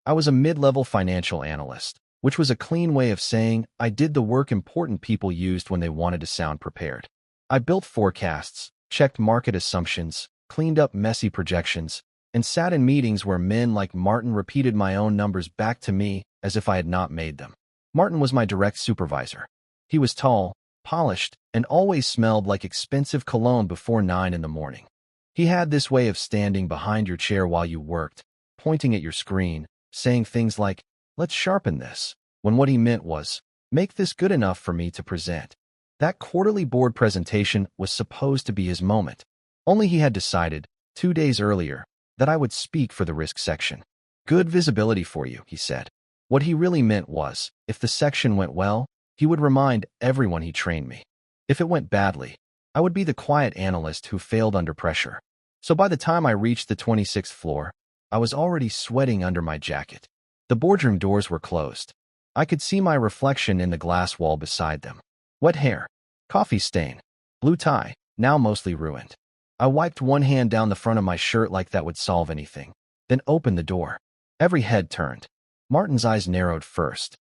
I was a mid-level financial analyst, which was a clean way of saying I did the work important people used when they wanted to sound prepared. I built forecasts, checked market assumptions, cleaned up messy projections, and sat in meetings where men like Martin repeated my own numbers back to me as if I had not made them. Martin was my direct supervisor. He was tall, polished, and always smelled like expensive cologne before 9 in the morning. He had this way of standing behind your chair while you worked, pointing at your screen, saying things like, "Let's sharpen this," when what he meant was, "Make this good enough for me to present." That quarterly board presentation was supposed to be his moment. Only he had decided, 2 days earlier, that I would speak for the risk section. "Good visibility for you," he said. What he really meant was, if the section went well, he would remind everyone he trained me. If it went badly, I would be the quiet analyst who failed under pressure. So by the time I reached the 26th floor, I was already sweating under my jacket. The boardroom doors were closed. I could see my reflection in the glass wall beside them. Wet hair, coffee stain, blue tie, now mostly ruined. I wiped one hand down the front of my shirt like that would solve anything, then opened the door. Every head turned. Martin's eyes narrowed first.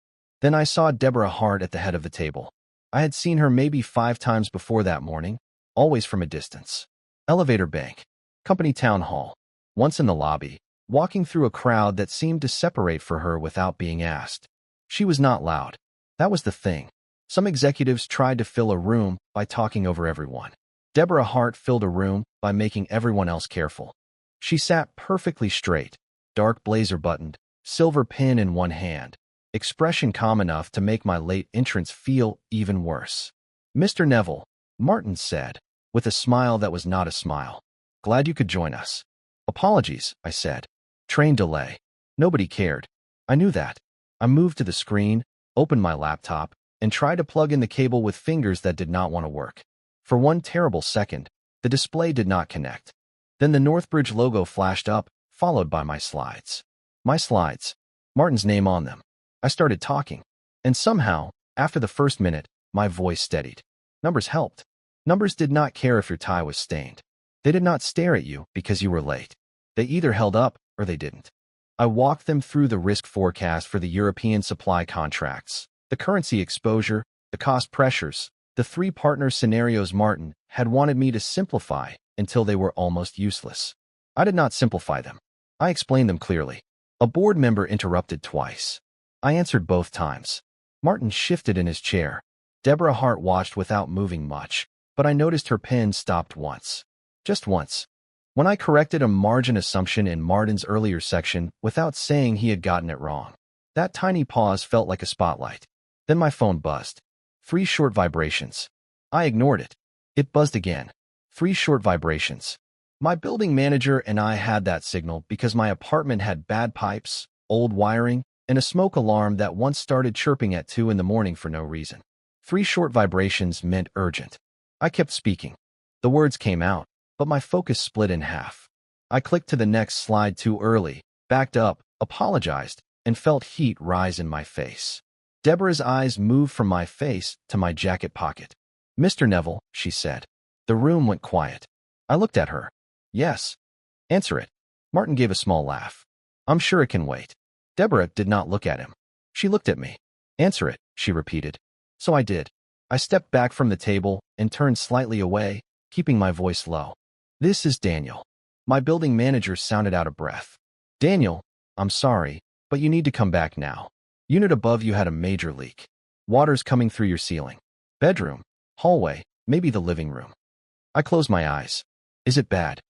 Then I saw Deborah Hart at the head of the table. I had seen her maybe 5 times before that morning, always from a distance. Elevator bank, company town hall, once in the lobby, walking through a crowd that seemed to separate for her without being asked. She was not loud. That was the thing. Some executives tried to fill a room by talking over everyone. Deborah Hart filled a room by making everyone else careful. She sat perfectly straight, dark blazer buttoned, silver pin in one hand, expression calm enough to make my late entrance feel even worse. "Mr. Neville," Martin said, with a smile that was not a smile. "Glad you could join us." "Apologies," I said. "Train delay." Nobody cared. I knew that. I moved to the screen, opened my laptop, and tried to plug in the cable with fingers that did not want to work. For one terrible second, the display did not connect. Then the Northbridge logo flashed up, followed by my slides. My slides. Martin's name on them. I started talking. And somehow, after the first minute, my voice steadied. Numbers helped. Numbers did not care if your tie was stained. They did not stare at you because you were late. They either held up or they didn't. I walked them through the risk forecast for the European supply contracts, the currency exposure, the cost pressures, the 3 partner scenarios Martin had wanted me to simplify until they were almost useless. I did not simplify them. I explained them clearly. A board member interrupted twice. I answered both times. Martin shifted in his chair. Deborah Hart watched without moving much, but I noticed her pen stopped once. Just once. When I corrected a margin assumption in Martin's earlier section without saying he had gotten it wrong. That tiny pause felt like a spotlight. Then my phone buzzed. 3 short vibrations. I ignored it. It buzzed again. 3 short vibrations. My building manager and I had that signal because my apartment had bad pipes, old wiring, and a smoke alarm that once started chirping at 2 in the morning for no reason. 3 short vibrations meant urgent. I kept speaking. The words came out, but my focus split in half. I clicked to the next slide too early, backed up, apologized, and felt heat rise in my face. Deborah's eyes moved from my face to my jacket pocket. "Mr. Neville," she said. The room went quiet. I looked at her. "Yes." "Answer it." Martin gave a small laugh. "I'm sure it can wait." Deborah did not look at him. She looked at me. "Answer it," she repeated. So I did. I stepped back from the table and turned slightly away, keeping my voice low. "This is Daniel." My building manager sounded out of breath. "Daniel, I'm sorry, but you need to come back now. Unit above you had a major leak. Water's coming through your ceiling. Bedroom, hallway, maybe the living room." I closed my eyes. "Is it bad?"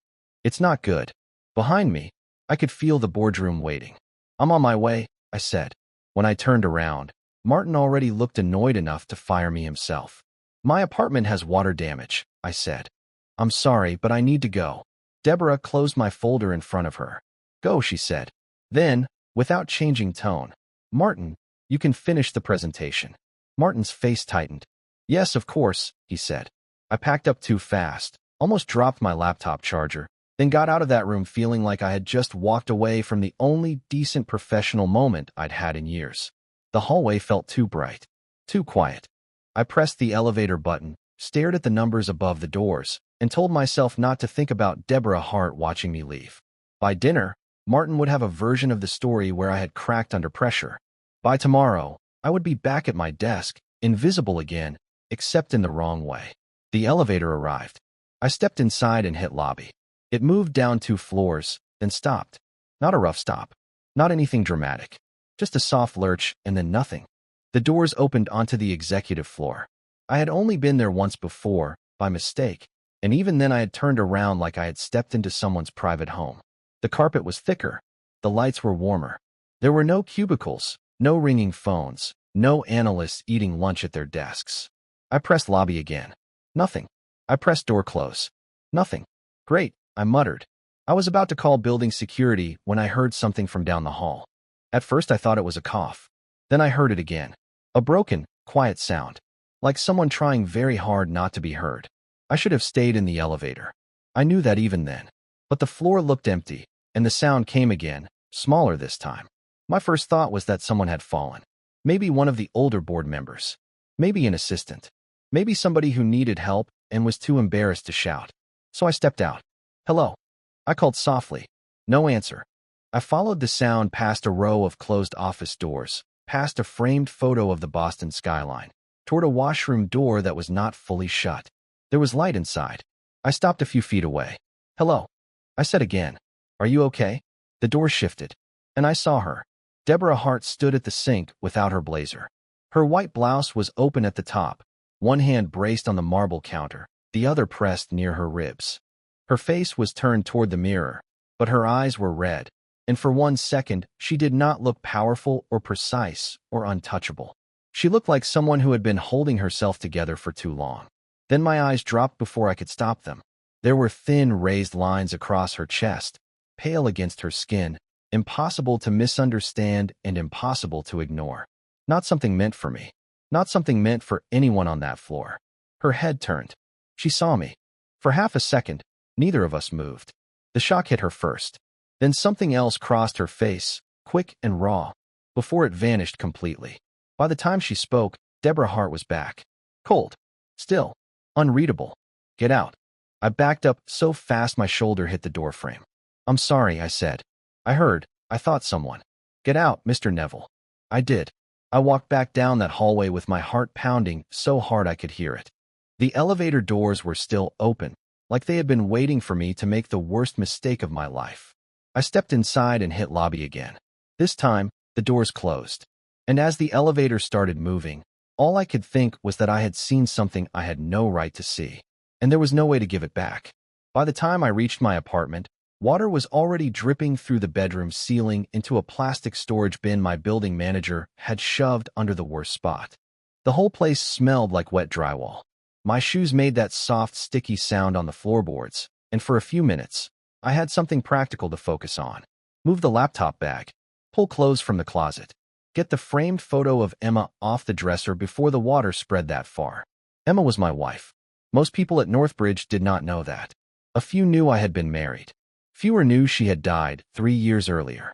"It's not good." Behind me, I could feel the boardroom waiting. "I'm on my way," I said. When I turned around, Martin already looked annoyed enough to fire me himself. "My apartment has water damage," I said. "I'm sorry, but I need to go." Deborah closed my folder in front of her. "Go," she said. Then, without changing tone, "Martin, you can finish the presentation." Martin's face tightened. "Yes, of course," he said. I packed up too fast, almost dropped my laptop charger, then got out of that room feeling like I had just walked away from the only decent professional moment I'd had in years. The hallway felt too bright, too quiet. I pressed the elevator button, stared at the numbers above the doors, and told myself not to think about Deborah Hart watching me leave. By dinner, Martin would have a version of the story where I had cracked under pressure. By tomorrow, I would be back at my desk, invisible again, except in the wrong way. The elevator arrived. I stepped inside and hit lobby. It moved down 2 floors, then stopped. Not a rough stop. Not anything dramatic. Just a soft lurch and then nothing. The doors opened onto the executive floor. I had only been there once before, by mistake, and even then I had turned around like I had stepped into someone's private home. The carpet was thicker. The lights were warmer. There were no cubicles, no ringing phones, no analysts eating lunch at their desks. I pressed lobby again. Nothing. I pressed door close. Nothing. Great, I muttered. I was about to call building security when I heard something from down the hall. At first I thought it was a cough. Then I heard it again. A broken, quiet sound. Like someone trying very hard not to be heard. I should have stayed in the elevator. I knew that even then. But the floor looked empty, and the sound came again, smaller this time. My first thought was that someone had fallen. Maybe one of the older board members. Maybe an assistant. Maybe somebody who needed help and was too embarrassed to shout. So I stepped out. Hello. I called softly. No answer. I followed the sound past a row of closed office doors, past a framed photo of the Boston skyline, toward a washroom door that was not fully shut. There was light inside. I stopped a few feet away. Hello. I said again. Are you okay? The door shifted, and I saw her. Deborah Hart stood at the sink without her blazer. Her white blouse was open at the top, one hand braced on the marble counter, the other pressed near her ribs. Her face was turned toward the mirror, but her eyes were red, and for 1 second she did not look powerful or precise or untouchable. She looked like someone who had been holding herself together for too long. Then my eyes dropped before I could stop them. There were thin, raised lines across her chest, pale against her skin, impossible to misunderstand and impossible to ignore. Not something meant for me. Not something meant for anyone on that floor. Her head turned. She saw me. For half a second, neither of us moved. The shock hit her first. Then something else crossed her face, quick and raw, before it vanished completely. By the time she spoke, Deborah Hart was back. Cold. Still. Unreadable. Get out. I backed up so fast my shoulder hit the doorframe. I'm sorry, I said. I thought someone. Get out, Mr. Neville. I did. I walked back down that hallway with my heart pounding so hard I could hear it. The elevator doors were still open, like they had been waiting for me to make the worst mistake of my life. I stepped inside and hit lobby again. This time, the doors closed. And as the elevator started moving, all I could think was that I had seen something I had no right to see, and there was no way to give it back. By the time I reached my apartment, water was already dripping through the bedroom ceiling into a plastic storage bin my building manager had shoved under the worst spot. The whole place smelled like wet drywall. My shoes made that soft, sticky sound on the floorboards, and for a few minutes, I had something practical to focus on. Move the laptop bag, pull clothes from the closet, get the framed photo of Emma off the dresser before the water spread that far. Emma was my wife. Most people at Northbridge did not know that. A few knew I had been married. Fewer knew she had died 3 years earlier.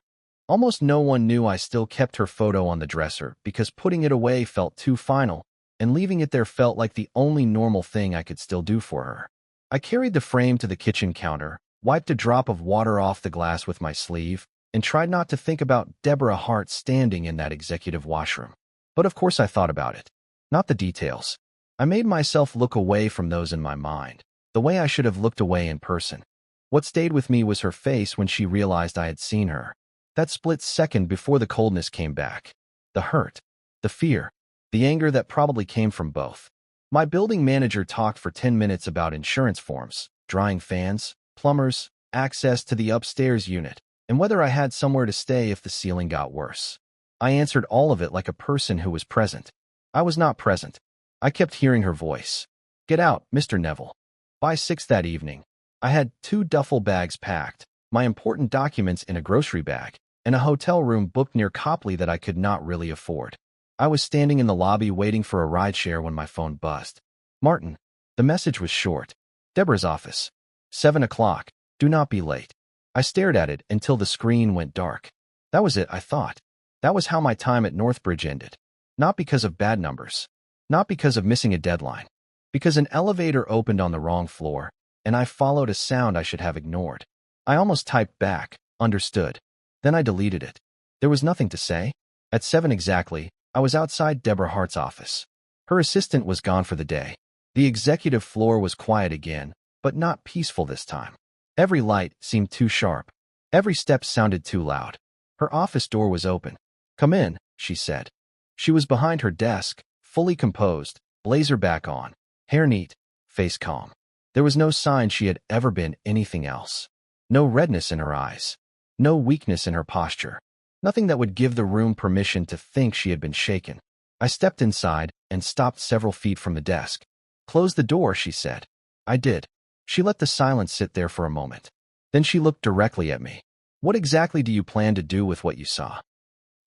Almost no one knew I still kept her photo on the dresser because putting it away felt too final, and leaving it there felt like the only normal thing I could still do for her. I carried the frame to the kitchen counter, wiped a drop of water off the glass with my sleeve, and tried not to think about Deborah Hart standing in that executive washroom. But of course I thought about it. Not the details. I made myself look away from those in my mind, the way I should have looked away in person. What stayed with me was her face when she realized I had seen her. That split second before the coldness came back. The hurt. The fear. The anger that probably came from both. My building manager talked for 10 minutes about insurance forms, drying fans, plumbers, access to the upstairs unit, and whether I had somewhere to stay if the ceiling got worse. I answered all of it like a person who was present. I was not present. I kept hearing her voice. Get out, Mr. Neville. By 6 that evening, I had 2 duffel bags packed, my important documents in a grocery bag, and a hotel room booked near Copley that I could not really afford. I was standing in the lobby waiting for a rideshare when my phone buzzed. Martin. The message was short. Deborah's office. 7 o'clock. Do not be late. I stared at it until the screen went dark. That was it, I thought. That was how my time at Northbridge ended. Not because of bad numbers. Not because of missing a deadline. Because an elevator opened on the wrong floor, and I followed a sound I should have ignored. I almost typed back, Understood. Then I deleted it. There was nothing to say. At 7 exactly, I was outside Deborah Hart's office. Her assistant was gone for the day. The executive floor was quiet again, but not peaceful this time. Every light seemed too sharp. Every step sounded too loud. Her office door was open. "Come in," she said. She was behind her desk, fully composed, blazer back on, hair neat, face calm. There was no sign she had ever been anything else. No redness in her eyes. No weakness in her posture. Nothing that would give the room permission to think she had been shaken. I stepped inside and stopped several feet from the desk. "Close the door," she said. I did. She let the silence sit there for a moment. Then she looked directly at me. "What exactly do you plan to do with what you saw?"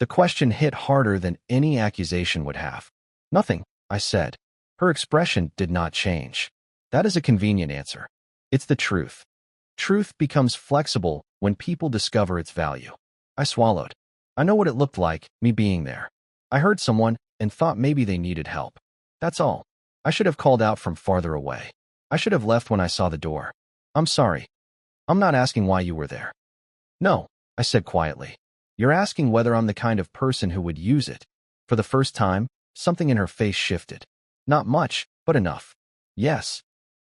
The question hit harder than any accusation would have. "Nothing," I said. Her expression did not change. "That is a convenient answer. It's the truth. Truth becomes flexible when people discover its value." I swallowed. I know what it looked like, me being there. I heard someone and thought maybe they needed help. That's all. I should have called out from farther away. I should have left when I saw the door. "I'm sorry. I'm not asking why you were there." "No," I said quietly. "You're asking whether I'm the kind of person who would use it." For the first time, something in her face shifted. Not much, but enough. "Yes."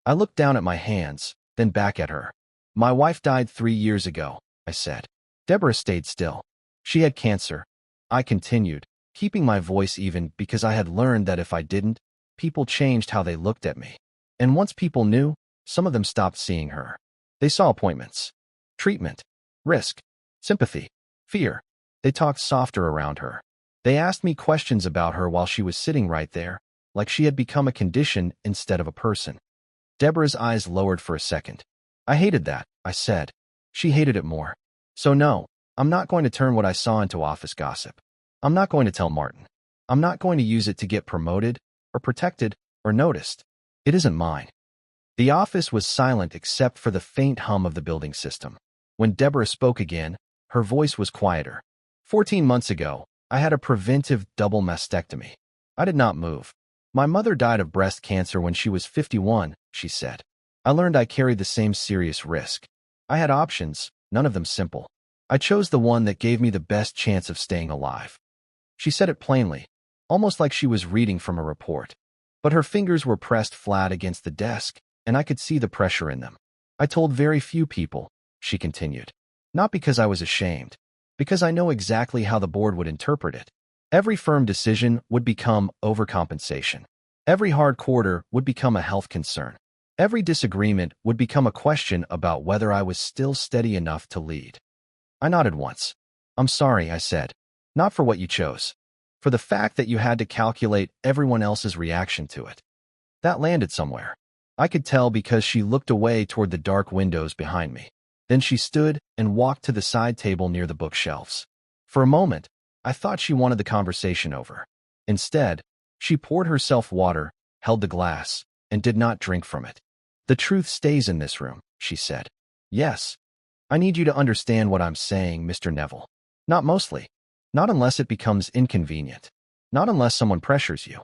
I looked down at my hands, then back at her. "My wife died 3 years ago," I said. Deborah stayed still. "She had cancer." I continued, keeping my voice even because I had learned that if I didn't, people changed how they looked at me. And once people knew, some of them stopped seeing her. They saw appointments, treatment, risk, sympathy, fear. They talked softer around her. They asked me questions about her while she was sitting right there, like she had become a condition instead of a person. Deborah's eyes lowered for a second. "I hated that," I said. She hated it more. "So no, I'm not going to turn what I saw into office gossip. I'm not going to tell Martin. I'm not going to use it to get promoted, or protected, or noticed. It isn't mine." The office was silent except for the faint hum of the building system. When Deborah spoke again, her voice was quieter. 14 months ago, I had a preventive double mastectomy. I did not move. My mother died of breast cancer when she was 51, she said. I learned I carried the same serious risk. I had options, none of them simple. I chose the one that gave me the best chance of staying alive. She said it plainly, almost like she was reading from a report. But her fingers were pressed flat against the desk, and I could see the pressure in them. "I told very few people," she continued. "Not because I was ashamed, because I know exactly how the board would interpret it. Every firm decision would become overcompensation. Every hard quarter would become a health concern. Every disagreement would become a question about whether I was still steady enough to lead." I nodded once. "I'm sorry," I said. "Not for what you chose. For the fact that you had to calculate everyone else's reaction to it." That landed somewhere. I could tell because she looked away toward the dark windows behind me. Then she stood and walked to the side table near the bookshelves. For a moment, I thought she wanted the conversation over. Instead, she poured herself water, held the glass, and did not drink from it. "The truth stays in this room," she said. "Yes. I need you to understand what I'm saying, Mr. Neville. Not mostly. Not unless it becomes inconvenient. Not unless someone pressures you.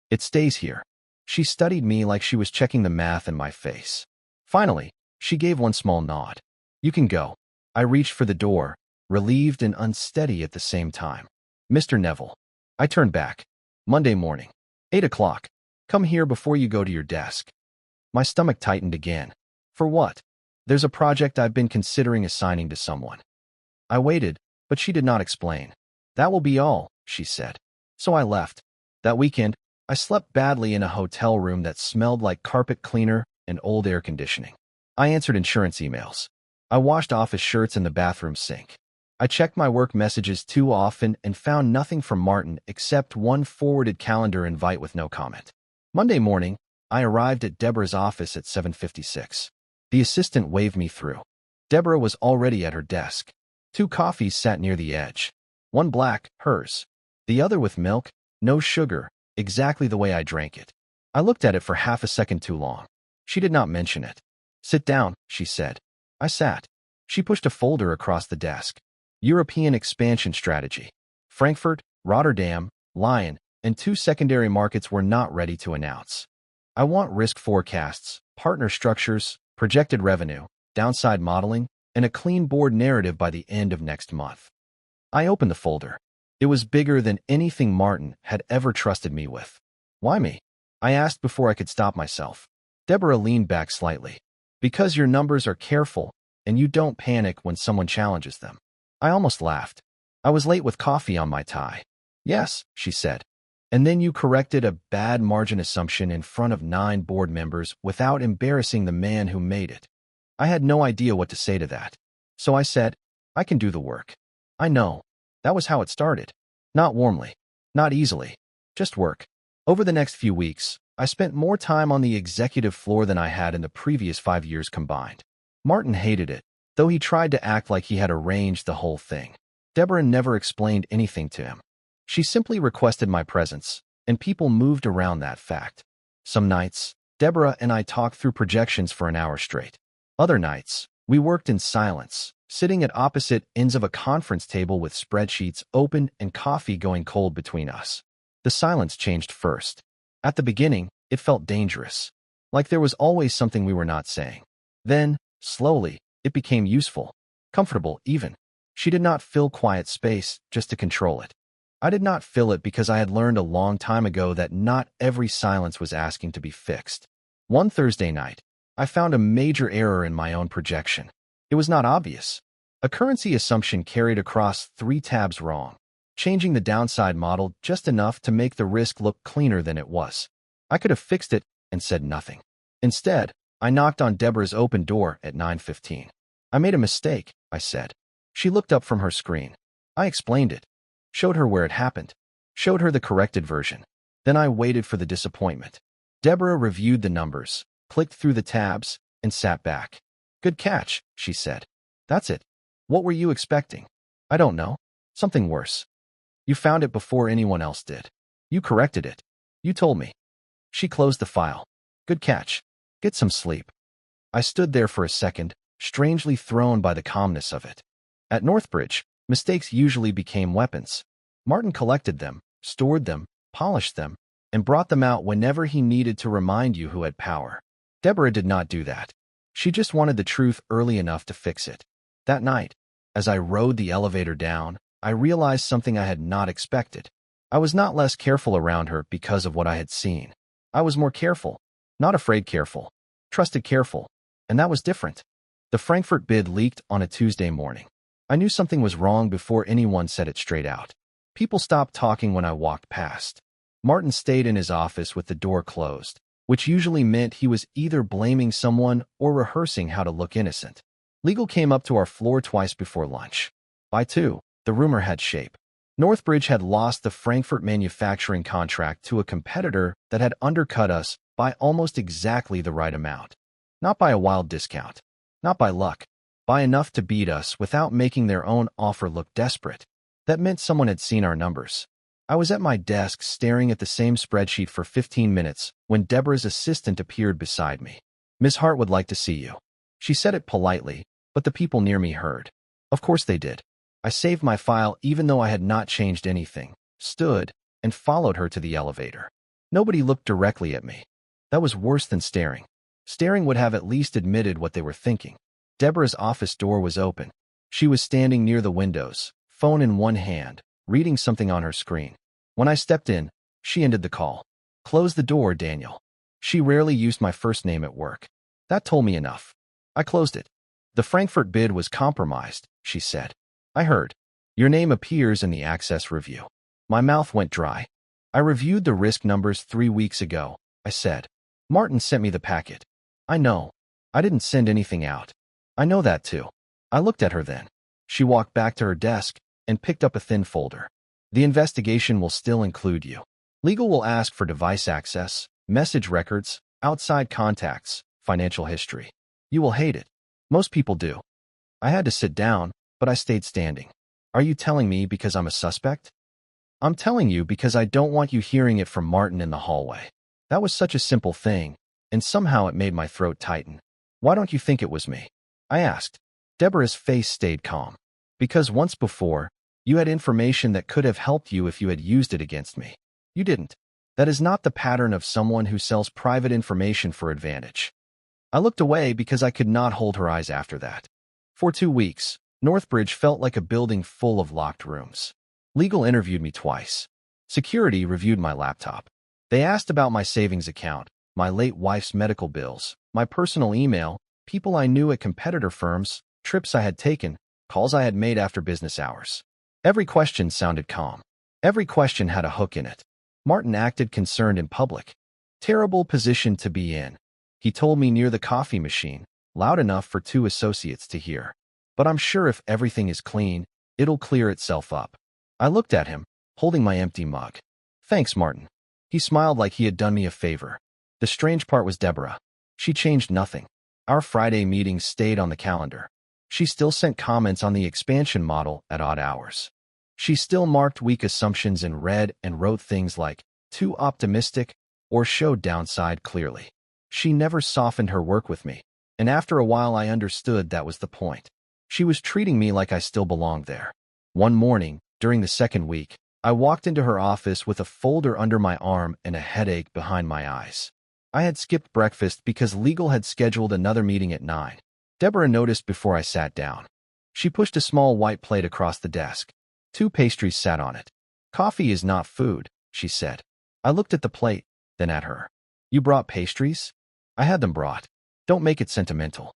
It stays here." She studied me like she was checking the math in my face. Finally, she gave one small nod. "You can go." I reached for the door, relieved and unsteady at the same time. "Mr. Neville." I turned back. "Monday morning. 8 o'clock. Come here before you go to your desk." My stomach tightened again. "For what?" "There's a project I've been considering assigning to someone." I waited, but she did not explain. "That will be all," she said. So I left. That weekend, I slept badly in a hotel room that smelled like carpet cleaner and old air conditioning. I answered insurance emails. I washed office shirts in the bathroom sink. I checked my work messages too often and found nothing from Martin except one forwarded calendar invite with no comment. Monday morning, I arrived at Deborah's office at 7:56. The assistant waved me through. Deborah was already at her desk. 2 coffees sat near the edge. One black, hers. The other with milk, no sugar, exactly the way I drank it. I looked at it for half a second too long. She did not mention it. "Sit down," she said. I sat. She pushed a folder across the desk. "European expansion strategy. Frankfurt, Rotterdam, Lyon, and 2 secondary markets we're not ready to announce. I want risk forecasts, partner structures, projected revenue, downside modeling, and a clean board narrative by the end of next month. I opened the folder. It was bigger than anything Martin had ever trusted me with. Why me? I asked before I could stop myself. Deborah leaned back slightly. Because your numbers are careful, and you don't panic when someone challenges them. I almost laughed. I was late with coffee on my tie. Yes, she said. And then you corrected a bad margin assumption in front of 9 board members without embarrassing the man who made it. I had no idea what to say to that. So I said, I can do the work. I know. That was how it started. Not warmly. Not easily. Just work. Over the next few weeks, I spent more time on the executive floor than I had in the previous 5 years combined. Martin hated it, though he tried to act like he had arranged the whole thing. Deborah never explained anything to him. She simply requested my presence, and people moved around that fact. Some nights, Deborah and I talked through projections for an hour straight. Other nights, we worked in silence, sitting at opposite ends of a conference table with spreadsheets open and coffee going cold between us. The silence changed first. At the beginning, it felt dangerous, like there was always something we were not saying. Then, slowly, it became useful, comfortable even. She did not fill quiet space just to control it. I did not fill it because I had learned a long time ago that not every silence was asking to be fixed. One Thursday night, I found a major error in my own projection. It was not obvious. A currency assumption carried across 3 tabs wrong, changing the downside model just enough to make the risk look cleaner than it was. I could have fixed it and said nothing. Instead, I knocked on Deborah's open door at 9:15. I made a mistake, I said. She looked up from her screen. I explained it. Showed her where it happened. Showed her the corrected version. Then I waited for the disappointment. Deborah reviewed the numbers, clicked through the tabs, and sat back. Good catch, she said. That's it. What were you expecting? I don't know. Something worse. You found it before anyone else did. You corrected it. You told me. She closed the file. Good catch. Get some sleep. I stood there for a second, strangely thrown by the calmness of it. At Northbridge, mistakes usually became weapons. Martin collected them, stored them, polished them, and brought them out whenever he needed to remind you who had power. Deborah did not do that. She just wanted the truth early enough to fix it. That night, as I rode the elevator down, I realized something I had not expected. I was not less careful around her because of what I had seen. I was more careful, not afraid careful, trusted careful, and that was different. The Frankfurt bid leaked on a Tuesday morning. I knew something was wrong before anyone said it straight out. People stopped talking when I walked past. Martin stayed in his office with the door closed, which usually meant he was either blaming someone or rehearsing how to look innocent. Legal came up to our floor twice before lunch. By 2, the rumor had shape. Northbridge had lost the Frankfurt manufacturing contract to a competitor that had undercut us by almost exactly the right amount. Not by a wild discount. Not by luck. By enough to beat us without making their own offer look desperate. That meant someone had seen our numbers. I was at my desk staring at the same spreadsheet for 15 minutes when Deborah's assistant appeared beside me. Ms. Hart would like to see you. She said it politely, but the people near me heard. Of course they did. I saved my file even though I had not changed anything, stood, and followed her to the elevator. Nobody looked directly at me. That was worse than staring. Staring would have at least admitted what they were thinking. Deborah's office door was open. She was standing near the windows, phone in one hand, reading something on her screen. When I stepped in, she ended the call. Close the door, Daniel. She rarely used my first name at work. That told me enough. I closed it. The Frankfurt bid was compromised, she said. I heard. Your name appears in the access review. My mouth went dry. I reviewed the risk numbers 3 weeks ago, I said. Martin sent me the packet. I know. I didn't send anything out. I know that too. I looked at her then. She walked back to her desk and picked up a thin folder. The investigation will still include you. Legal will ask for device access, message records, outside contacts, financial history. You will hate it. Most people do. I had to sit down, but I stayed standing. Are you telling me because I'm a suspect? I'm telling you because I don't want you hearing it from Martin in the hallway. That was such a simple thing, and somehow it made my throat tighten. Why don't you think it was me? I asked. Deborah's face stayed calm. Because once before, you had information that could have helped you if you had used it against me. You didn't. That is not the pattern of someone who sells private information for advantage. I looked away because I could not hold her eyes after that. For 2 weeks, Northbridge felt like a building full of locked rooms. Legal interviewed me twice. Security reviewed my laptop. They asked about my savings account, my late wife's medical bills, my personal email, people I knew at competitor firms, trips I had taken, calls I had made after business hours. Every question sounded calm. Every question had a hook in it. Martin acted concerned in public. Terrible position to be in. He told me near the coffee machine, loud enough for 2 associates to hear. But I'm sure if everything is clean, it'll clear itself up. I looked at him, holding my empty mug. Thanks, Martin. He smiled like he had done me a favor. The strange part was Deborah. She changed nothing. Our Friday meetings stayed on the calendar. She still sent comments on the expansion model at odd hours. She still marked weak assumptions in red and wrote things like, too optimistic, or showed downside clearly. She never softened her work with me, and after a while I understood that was the point. She was treating me like I still belonged there. One morning, during the second week, I walked into her office with a folder under my arm and a headache behind my eyes. I had skipped breakfast because legal had scheduled another meeting at 9. Deborah noticed before I sat down. She pushed a small white plate across the desk. 2 pastries sat on it. Coffee is not food, she said. I looked at the plate, then at her. You brought pastries? I had them brought. Don't make it sentimental.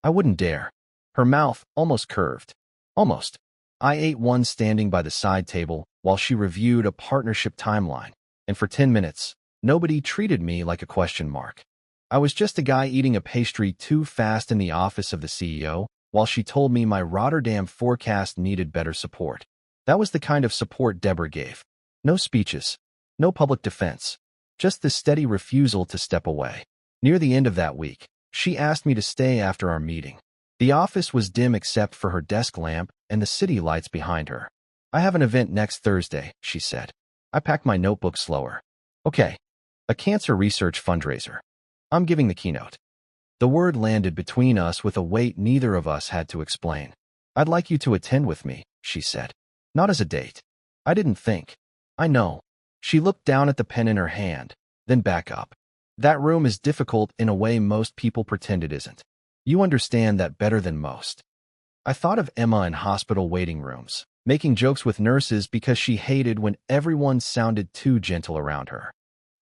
I wouldn't dare. Her mouth almost curved. Almost. I ate one standing by the side table while she reviewed a partnership timeline, and for 10 minutes, nobody treated me like a question mark. I was just a guy eating a pastry too fast in the office of the CEO, while she told me my Rotterdam forecast needed better support. That was the kind of support Deborah gave. No speeches, no public defense, just the steady refusal to step away. Near the end of that week, she asked me to stay after our meeting. The office was dim except for her desk lamp and the city lights behind her. I have an event next Thursday, she said. I packed my notebook slower. Okay, a cancer research fundraiser. I'm giving the keynote. The word landed between us with a weight neither of us had to explain. I'd like you to attend with me, she said. Not as a date. I didn't think. I know. She looked down at the pen in her hand, then back up. That room is difficult in a way most people pretend it isn't. You understand that better than most. I thought of Emma in hospital waiting rooms, making jokes with nurses because she hated when everyone sounded too gentle around her.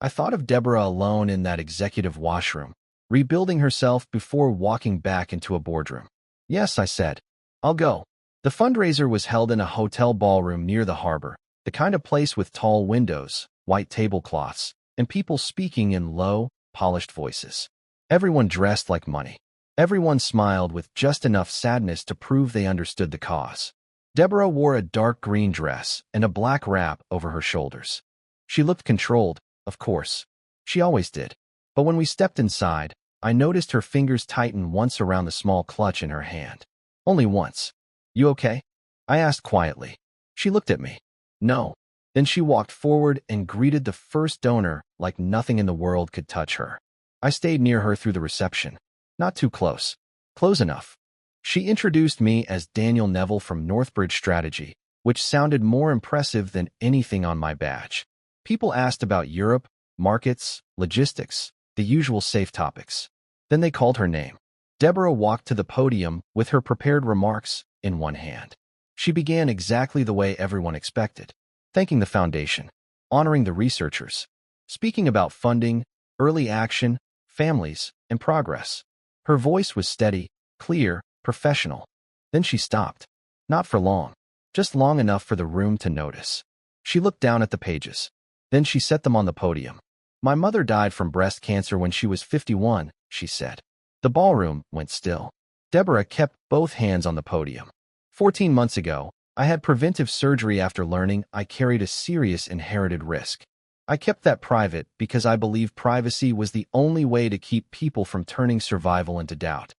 I thought of Deborah alone in that executive washroom, rebuilding herself before walking back into a boardroom. Yes, I said. I'll go. The fundraiser was held in a hotel ballroom near the harbor, the kind of place with tall windows, white tablecloths, and people speaking in low, polished voices. Everyone dressed like money. Everyone smiled with just enough sadness to prove they understood the cause. Deborah wore a dark green dress and a black wrap over her shoulders. She looked controlled, of course. She always did. But when we stepped inside, I noticed her fingers tighten once around the small clutch in her hand. Only once. You okay? I asked quietly. She looked at me. No. Then she walked forward and greeted the first donor like nothing in the world could touch her. I stayed near her through the reception. Not too close. Close enough. She introduced me as Daniel Neville from Northbridge Strategy, which sounded more impressive than anything on my badge. People asked about Europe, markets, logistics, the usual safe topics. Then they called her name. Deborah walked to the podium with her prepared remarks in one hand. She began exactly the way everyone expected, thanking the foundation, honoring the researchers, speaking about funding, early action, families, and progress. Her voice was steady, clear, professional. Then she stopped. Not for long, just long enough for the room to notice. She looked down at the pages. Then she set them on the podium. My mother died from breast cancer when she was 51, she said. The ballroom went still. Deborah kept both hands on the podium. 14 months ago, I had preventive surgery after learning I carried a serious inherited risk. I kept that private because I believed privacy was the only way to keep people from turning survival into doubt.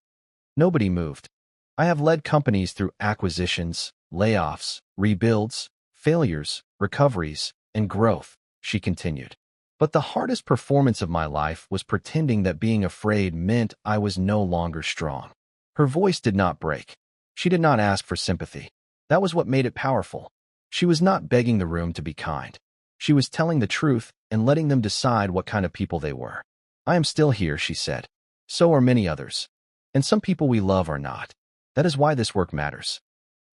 Nobody moved. I have led companies through acquisitions, layoffs, rebuilds, failures, recoveries, and growth, she continued. But the hardest performance of my life was pretending that being afraid meant I was no longer strong. Her voice did not break. She did not ask for sympathy. That was what made it powerful. She was not begging the room to be kind. She was telling the truth and letting them decide what kind of people they were. I am still here, she said. So are many others. And some people we love are not. That is why this work matters.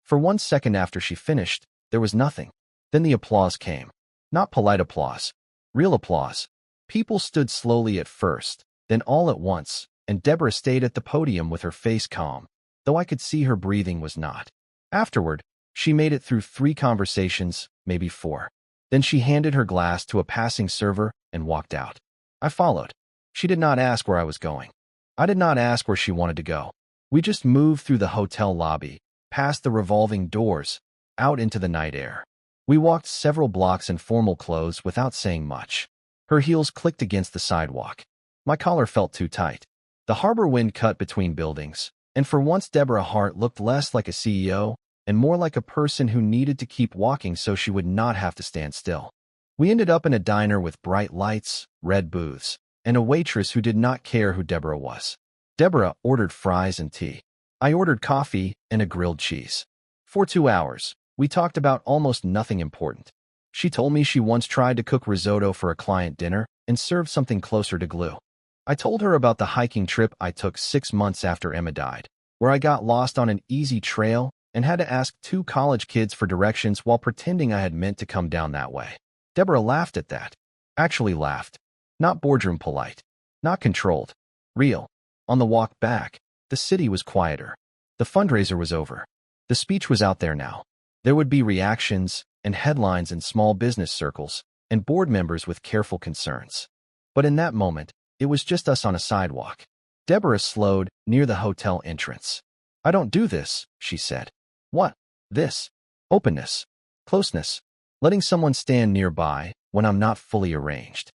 For 1 second after she finished, there was nothing. Then the applause came. Not polite applause. Real applause. People stood slowly at first, then all at once, and Deborah stayed at the podium with her face calm, though I could see her breathing was not. Afterward, she made it through 3 conversations, maybe 4. Then she handed her glass to a passing server and walked out. I followed. She did not ask where I was going. I did not ask where she wanted to go. We just moved through the hotel lobby, past the revolving doors, out into the night air. We walked several blocks in formal clothes without saying much. Her heels clicked against the sidewalk. My collar felt too tight. The harbor wind cut between buildings, and for once Deborah Hart looked less like a CEO and more like a person who needed to keep walking so she would not have to stand still. We ended up in a diner with bright lights, red booths, and a waitress who did not care who Deborah was. Deborah ordered fries and tea. I ordered coffee and a grilled cheese. For 2 hours, we talked about almost nothing important. She told me she once tried to cook risotto for a client dinner and served something closer to glue. I told her about the hiking trip I took 6 months after Emma died, where I got lost on an easy trail and had to ask 2 college kids for directions while pretending I had meant to come down that way. Deborah laughed at that. Actually laughed. Not boardroom polite. Not controlled. Real. On the walk back, the city was quieter. The fundraiser was over. The speech was out there now. There would be reactions and headlines in small business circles and board members with careful concerns. But in that moment, it was just us on a sidewalk. Deborah slowed near the hotel entrance. I don't do this, she said. What? This. Openness. Closeness. Letting someone stand nearby when I'm not fully arranged.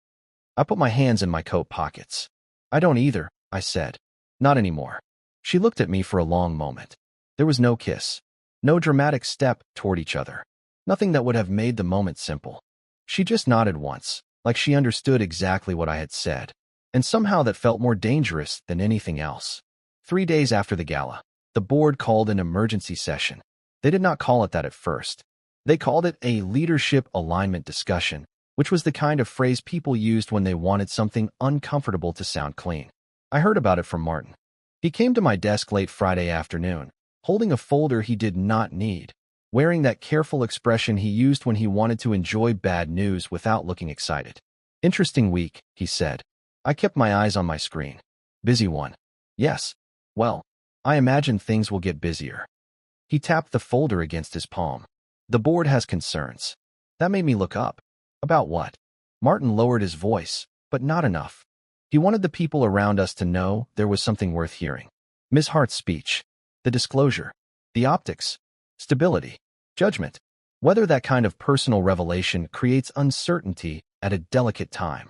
I put my hands in my coat pockets. I don't either, I said. Not anymore. She looked at me for a long moment. There was no kiss. No dramatic step toward each other. Nothing that would have made the moment simple. She just nodded once, like she understood exactly what I had said, and somehow that felt more dangerous than anything else. 3 days after the gala, the board called an emergency session. They did not call it that at first. They called it a leadership alignment discussion, which was the kind of phrase people used when they wanted something uncomfortable to sound clean. I heard about it from Martin. He came to my desk late Friday afternoon, holding a folder he did not need, wearing that careful expression he used when he wanted to enjoy bad news without looking excited. Interesting week, he said. I kept my eyes on my screen. Busy one. Yes. Well, I imagine things will get busier. He tapped the folder against his palm. The board has concerns. That made me look up. About what? Martin lowered his voice, but not enough. He wanted the people around us to know there was something worth hearing. Ms. Hart's speech. The disclosure. The optics. Stability. Judgment. Whether that kind of personal revelation creates uncertainty at a delicate time.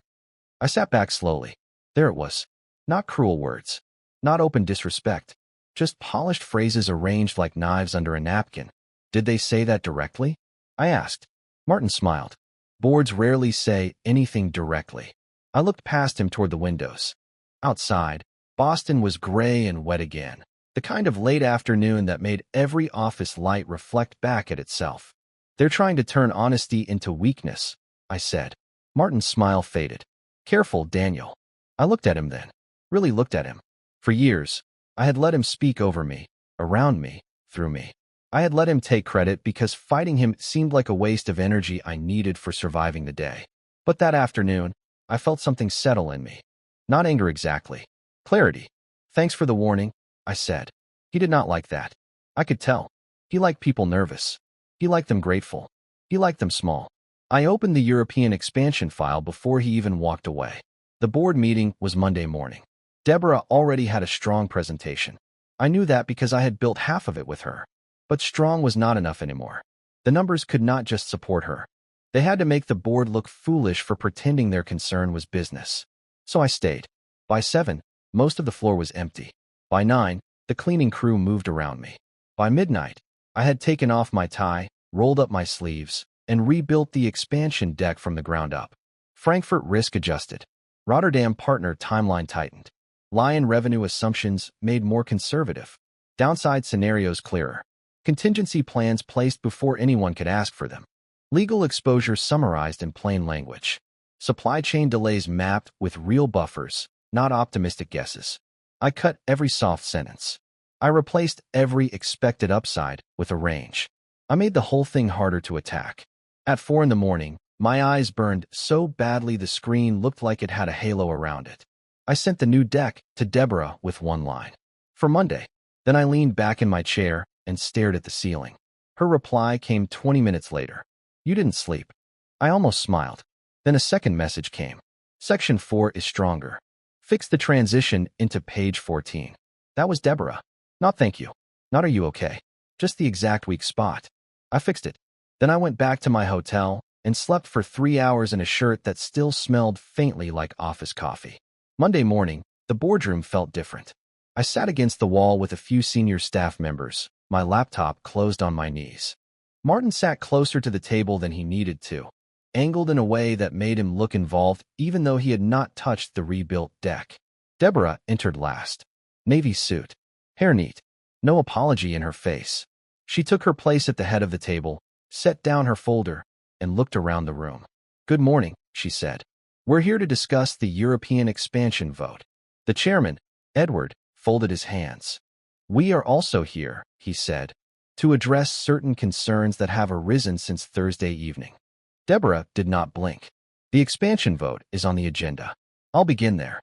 I sat back slowly. There it was. Not cruel words. Not open disrespect. Just polished phrases arranged like knives under a napkin. Did they say that directly? I asked. Martin smiled. Boards rarely say anything directly. I looked past him toward the windows. Outside, Boston was gray and wet again, the kind of late afternoon that made every office light reflect back at itself. They're trying to turn honesty into weakness, I said. Martin's smile faded. Careful, Daniel. I looked at him then. Really looked at him. For years, I had let him speak over me, around me, through me. I had let him take credit because fighting him seemed like a waste of energy I needed for surviving the day. But that afternoon, I felt something settle in me. Not anger exactly. Clarity. Thanks for the warning, I said. He did not like that. I could tell. He liked people nervous. He liked them grateful. He liked them small. I opened the European expansion file before he even walked away. The board meeting was Monday morning. Deborah already had a strong presentation. I knew that because I had built half of it with her. But strong was not enough anymore. The numbers could not just support her. They had to make the board look foolish for pretending their concern was business. So I stayed. By 7, most of the floor was empty. By 9, the cleaning crew moved around me. By midnight, I had taken off my tie, rolled up my sleeves, and rebuilt the expansion deck from the ground up. Frankfurt risk adjusted. Rotterdam partner timeline tightened. Lion revenue assumptions made more conservative. Downside scenarios clearer. Contingency plans placed before anyone could ask for them. Legal exposure summarized in plain language. Supply chain delays mapped with real buffers, not optimistic guesses. I cut every soft sentence. I replaced every expected upside with a range. I made the whole thing harder to attack. At 4 in the morning, my eyes burned so badly the screen looked like it had a halo around it. I sent the new deck to Deborah with one line. For Monday. Then I leaned back in my chair and stared at the ceiling. Her reply came 20 minutes later. You didn't sleep. I almost smiled. Then a second message came. Section 4 is stronger. Fix the transition into page 14. That was Deborah. Not thank you. Not are you okay. Just the exact weak spot. I fixed it. Then I went back to my hotel and slept for 3 hours in a shirt that still smelled faintly like office coffee. Monday morning, the boardroom felt different. I sat against the wall with a few senior staff members, my laptop closed on my knees. Martin sat closer to the table than he needed to, angled in a way that made him look involved even though he had not touched the rebuilt deck. Deborah entered last. Navy suit. Hair neat. No apology in her face. She took her place at the head of the table, set down her folder, and looked around the room. Good morning, she said. We're here to discuss the European expansion vote. The chairman, Edward, folded his hands. We are also here, he said, to address certain concerns that have arisen since Thursday evening. Deborah did not blink. The expansion vote is on the agenda. I'll begin there.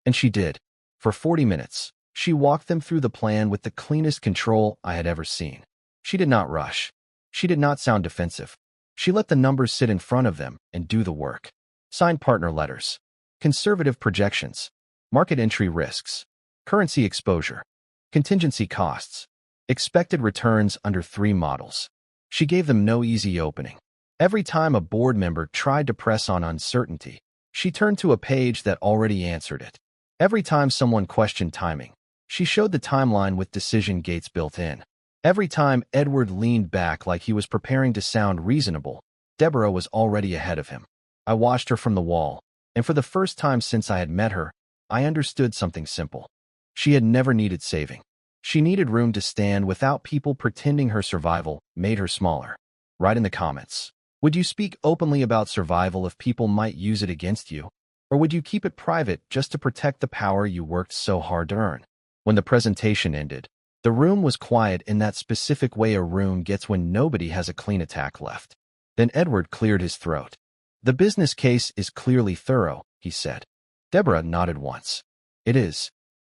And she did. For 40 minutes, she walked them through the plan with the cleanest control I had ever seen. She did not rush. She did not sound defensive. She let the numbers sit in front of them and do the work. Signed partner letters. Conservative projections. Market entry risks. Currency exposure. Contingency costs. Expected returns under 3 models. She gave them no easy opening. Every time a board member tried to press on uncertainty, she turned to a page that already answered it. Every time someone questioned timing, she showed the timeline with decision gates built in. Every time Edward leaned back like he was preparing to sound reasonable, Deborah was already ahead of him. I watched her from the wall, and for the first time since I had met her, I understood something simple. She had never needed saving. She needed room to stand without people pretending her survival made her smaller. Write in the comments. Would you speak openly about survival if people might use it against you? Or would you keep it private just to protect the power you worked so hard to earn? When the presentation ended, the room was quiet in that specific way a room gets when nobody has a clean attack left. Then Edward cleared his throat. The business case is clearly thorough, he said. Deborah nodded once. It is.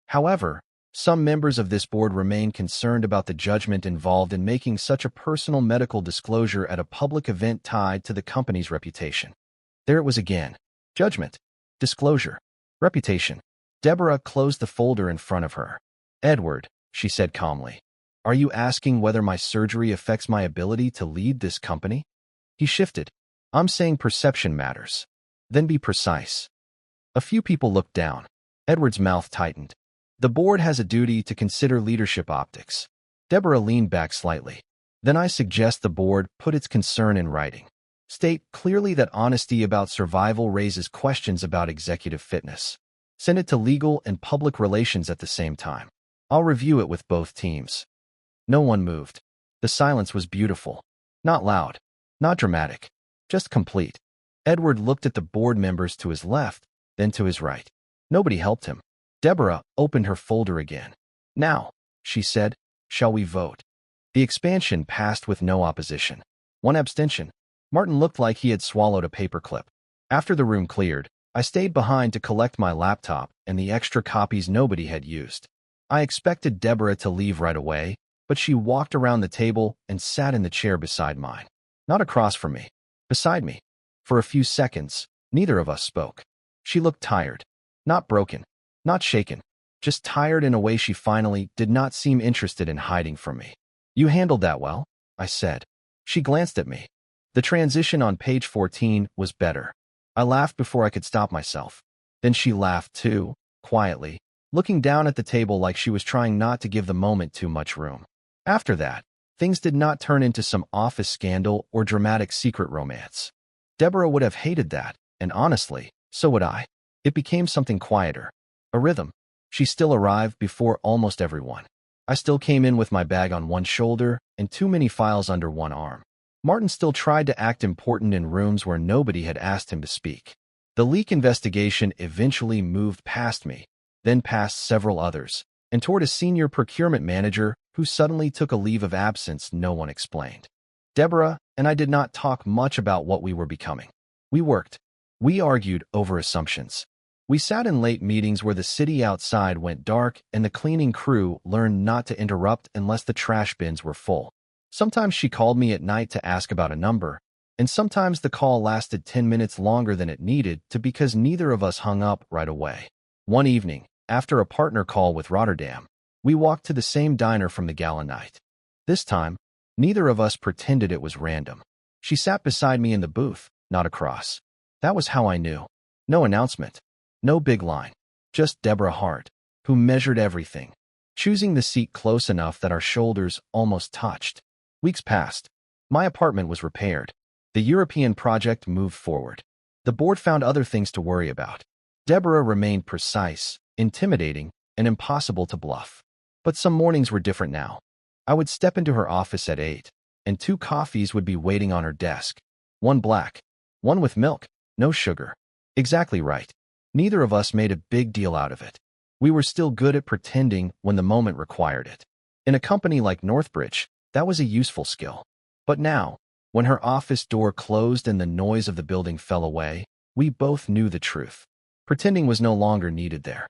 However, some members of this board remain concerned about the judgment involved in making such a personal medical disclosure at a public event tied to the company's reputation. There it was again. Judgment. Disclosure. Reputation. Deborah closed the folder in front of her. Edward, she said calmly, are you asking whether my surgery affects my ability to lead this company? He shifted. I'm saying perception matters. Then be precise. A few people looked down. Edward's mouth tightened. The board has a duty to consider leadership optics. Deborah leaned back slightly. Then I suggest the board put its concern in writing. State clearly that honesty about survival raises questions about executive fitness. Send it to legal and public relations at the same time. I'll review it with both teams. No one moved. The silence was beautiful. Not loud. Not dramatic. Just complete. Edward looked at the board members to his left, then to his right. Nobody helped him. Deborah opened her folder again. Now, she said, shall we vote? The expansion passed with no opposition. One abstention. Martin looked like he had swallowed a paperclip. After the room cleared, I stayed behind to collect my laptop and the extra copies nobody had used. I expected Deborah to leave right away, but she walked around the table and sat in the chair beside mine. Not across from me. Beside me. For a few seconds, neither of us spoke. She looked tired. Not broken. Not shaken. Just tired in a way she finally did not seem interested in hiding from me. You handled that well, I said. She glanced at me. The transition on page 14 was better. I laughed before I could stop myself. Then she laughed too, quietly, looking down at the table like she was trying not to give the moment too much room. After that, things did not turn into some office scandal or dramatic secret romance. Deborah would have hated that, and honestly, so would I. It became something quieter. A rhythm. She still arrived before almost everyone. I still came in with my bag on one shoulder and too many files under one arm. Martin still tried to act important in rooms where nobody had asked him to speak. The leak investigation eventually moved past me, then past several others, and toward a senior procurement manager who suddenly took a leave of absence no one explained. Deborah and I did not talk much about what we were becoming. We worked. We argued over assumptions. We sat in late meetings where the city outside went dark and the cleaning crew learned not to interrupt unless the trash bins were full. Sometimes she called me at night to ask about a number, and sometimes the call lasted 10 minutes longer than it needed to because neither of us hung up right away. One evening, after a partner call with Rotterdam, we walked to the same diner from the gala night. This time, neither of us pretended it was random. She sat beside me in the booth, not across. That was how I knew. No announcement. No big line. Just Deborah Hart, who measured everything, choosing the seat close enough that our shoulders almost touched. Weeks passed. My apartment was repaired. The European project moved forward. The board found other things to worry about. Deborah remained precise, intimidating, and impossible to bluff. But some mornings were different now. I would step into her office at 8, and 2 coffees would be waiting on her desk. One black, one with milk, no sugar. Exactly right. Neither of us made a big deal out of it. We were still good at pretending when the moment required it. In a company like Northbridge, that was a useful skill. But now, when her office door closed and the noise of the building fell away, we both knew the truth. Pretending was no longer needed there.